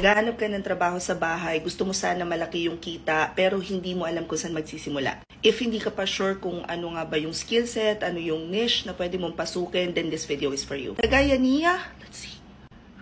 Naghahanap ka ng trabaho sa bahay, gusto mo sana malaki yung kita, pero hindi mo alam kung saan magsisimula. If hindi ka pa sure kung ano nga ba yung skill set, ano yung niche na pwede mong pasukin, then this video is for you. Kagaya niya, let's see.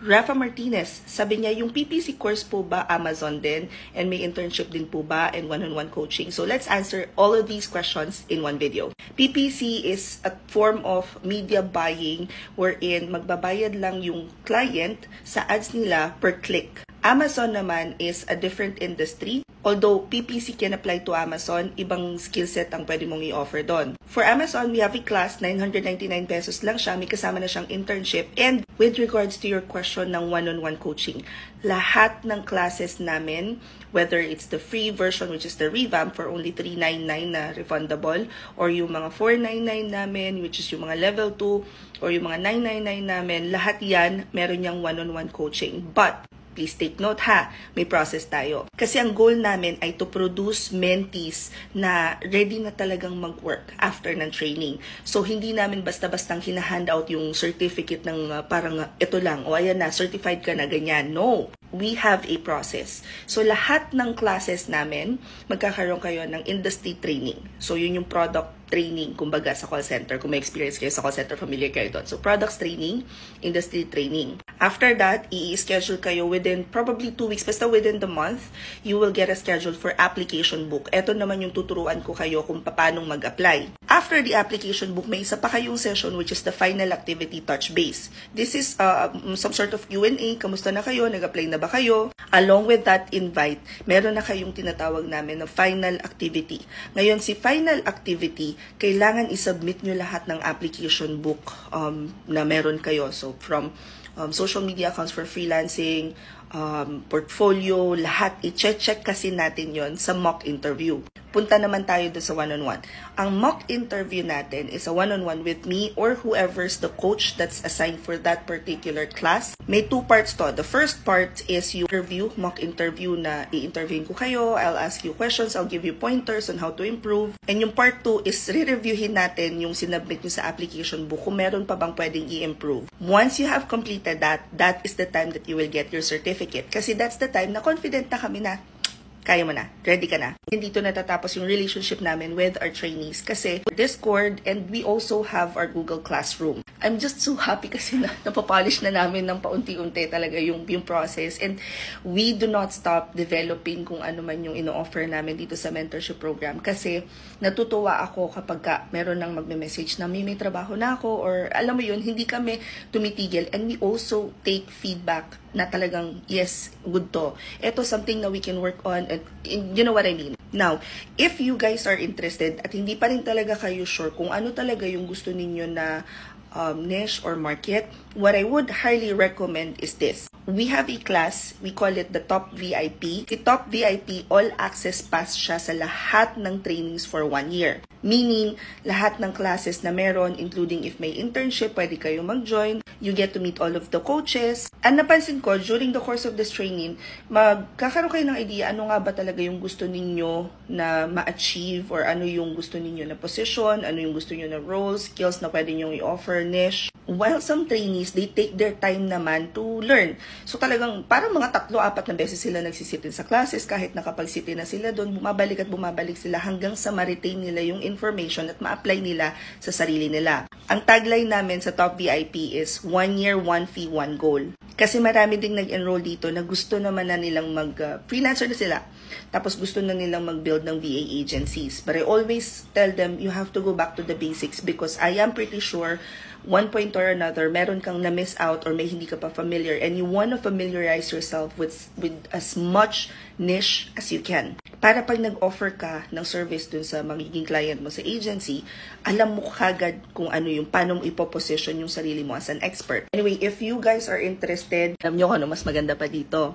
Rafa Martinez, sabi niya, yung PPC course po ba Amazon din? And may internship din po ba and one-on-one coaching? So let's answer all of these questions in one video. PPC is a form of media buying wherein magbabayad lang yung client sa ads nila per click. Amazon naman is a different industry. Although PPC can apply to Amazon, ibang skill set ang pwede mong i-offer doon. For Amazon, we have a class, 999 pesos lang siya. May kasama na siyang internship. And with regards to your question ng one-on-one coaching, lahat ng classes namin, whether it's the free version, which is the revamp for only 399 na refundable, or yung mga 499 namin, which is yung mga level 2, or yung mga 999 namin, lahat yan, meron niyang one-on-one coaching. But please take note ha, may process tayo. Kasi ang goal namin ay to produce mentees na ready na talagang mag-work after ng training. So hindi namin basta-bastang hinahand out yung certificate ng parang ito lang, o ayan na, certified ka na ganyan. No! We have a process. So lahat ng classes namin, magkakaroon kayo ng industry training. So yun yung product training, kumbaga sa call center. Kung may experience kayo sa call center, familiar kayo doon. So products training, industry training. After that, i-schedule kayo within probably 2 weeks, basta within the month, you will get a schedule for application book. Ito naman yung tuturuan ko kayo kung paano mag-apply. After the application book, may isa pa kayong session which is the final activity touch base. This is some sort of Q&A. Kamusta na kayo? Nag-apply na ba kayo? Along with that invite, meron na kayong tinatawag namin na final activity. Ngayon, si final activity, kailangan isubmit nyo lahat ng application book na meron kayo. So, from social media accounts for freelancing, portfolio, lahat, i-check kasi natin yon sa mock interview. Punta naman tayo doon sa one-on-one. Ang mock interview natin is a one-on-one with me or whoever's the coach that's assigned for that particular class. May 2 parts to. The first part is yung interview, mock interview na i-interviewin ko kayo. I'll ask you questions, I'll give you pointers on how to improve. And yung part 2 is re-reviewin natin yung sinubmit nyo sa application book kung meron pa bang pwedeng i-improve. Once you have completed that, that is the time that you will get your certificate. Kasi that's the time na confident na kami na kaya mo na, ready ka na. Dito natatapos yung relationship namin with our trainees kasi Discord, and we also have our Google Classroom. I'm just so happy kasi na napapolish na namin ng paunti-unti talaga yung process, and we do not stop developing kung ano man yung ino-offer namin dito sa mentorship program kasi natutuwa ako kapag meron nang magme-message na may trabaho na ako, or alam mo yun, hindi kami tumitigil, and we also take feedback na talagang, yes, good to. Ito something na we can work on, and you know what I mean. Now, if you guys are interested at hindi pa rin talaga kayo sure kung ano talaga yung gusto ninyo na niche or market, what I would highly recommend is this. We have a class, we call it the Top VIP. The Top VIP, all access pass siya sa lahat ng trainings for 1 year. Meaning, lahat ng classes na meron, including if may internship, pwede kayo mag-join. You get to meet all of the coaches. And napansin ko, during the course of this training, magkakaroon kayo ng idea ano nga ba talaga yung gusto ninyo na ma-achieve, or ano yung gusto ninyo na position, ano yung gusto niyo na roles, skills na pwede nyo i-offer, niche. While some trainees, they take their time naman to learn. So talagang parang mga 3-4 na beses sila nagsisitin sa classes, kahit nakapag-sitin na sila doon, bumabalik at bumabalik sila hanggang sa ma-retain nila yung information at ma-apply nila sa sarili nila. Ang tagline namin sa Top VIP is 1 year, 1 fee, 1 goal. Kasi marami ding nag-enroll dito na gusto naman na nilang mag-freelancer na sila. Tapos gusto na nilang mag-build ng VA agencies. But I always tell them, you have to go back to the basics because I am pretty sure one point or another, meron kang na-miss out or may hindi ka pa familiar, and you want to familiarize yourself with as much niche as you can. Para pag nag-offer ka ng service dun sa magiging client mo sa agency, alam mo kagad kung ano yung paano mo ipoposition yung sarili mo as an expert. Anyway, if you guys are interested, alam nyo kung ano mas maganda pa dito.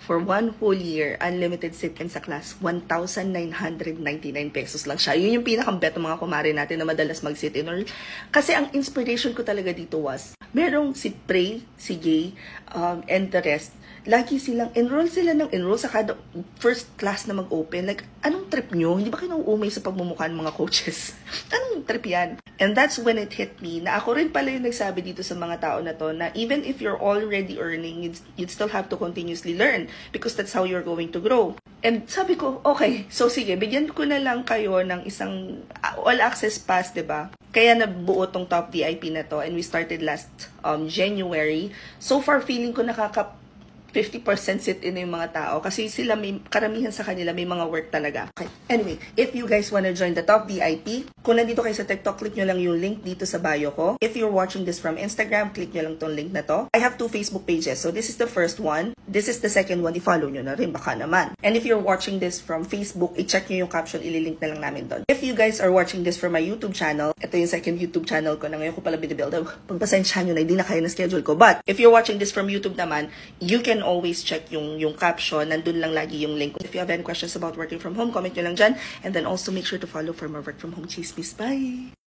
For 1 whole year, unlimited sit-in sa class, 1,999 pesos lang siya. Yun yung pinakambet ng mga kumare natin na madalas mag-sit-in. Kasi ang inspiration ko talaga dito was, merong si Prey, si Jay, and the rest, lagi silang enroll sa kada first class na mag-open. Like, anong trip nyo? Hindi ba kayo nauumay sa pagmumukha ng mga coaches? Anong trip yan? And that's when it hit me na ako rin pala yung nagsabi dito sa mga tao na to na even if you're already earning, you'd still have to continuously learn because that's how you're going to grow. And sabi ko, okay, so sige, bigyan ko na lang kayo ng isang all-access pass, diba? Kaya nabuo tong Top VIP na to and we started last January. So far, feeling ko 50% sit-in na yung mga tao kasi sila karamihan sa kanila may mga work talaga. Okay. Anyway, if you guys wanna join the Top VIP, kung nandito kayo sa TikTok, click nyo lang yung link dito sa bio ko. If you're watching this from Instagram, click nyo lang tong link na to. I have 2 Facebook pages. So this is the first one. This is the second one. I-follow nyo na rin, baka naman. And if you're watching this from Facebook, i-check nyo yung caption, ililink na lang namin doon. If you guys are watching this from my YouTube channel, ito yung second YouTube channel ko na ngayon ko pala binibuild. Pagpasensya nyo na, hindi na kayo na schedule ko. But if you're watching this from YouTube naman, you can always check yung caption. Nandun lang lagi yung link. If you have any questions about working from home, comment nyo lang dyan. And then also make sure to follow for more work from home chismis. Bye!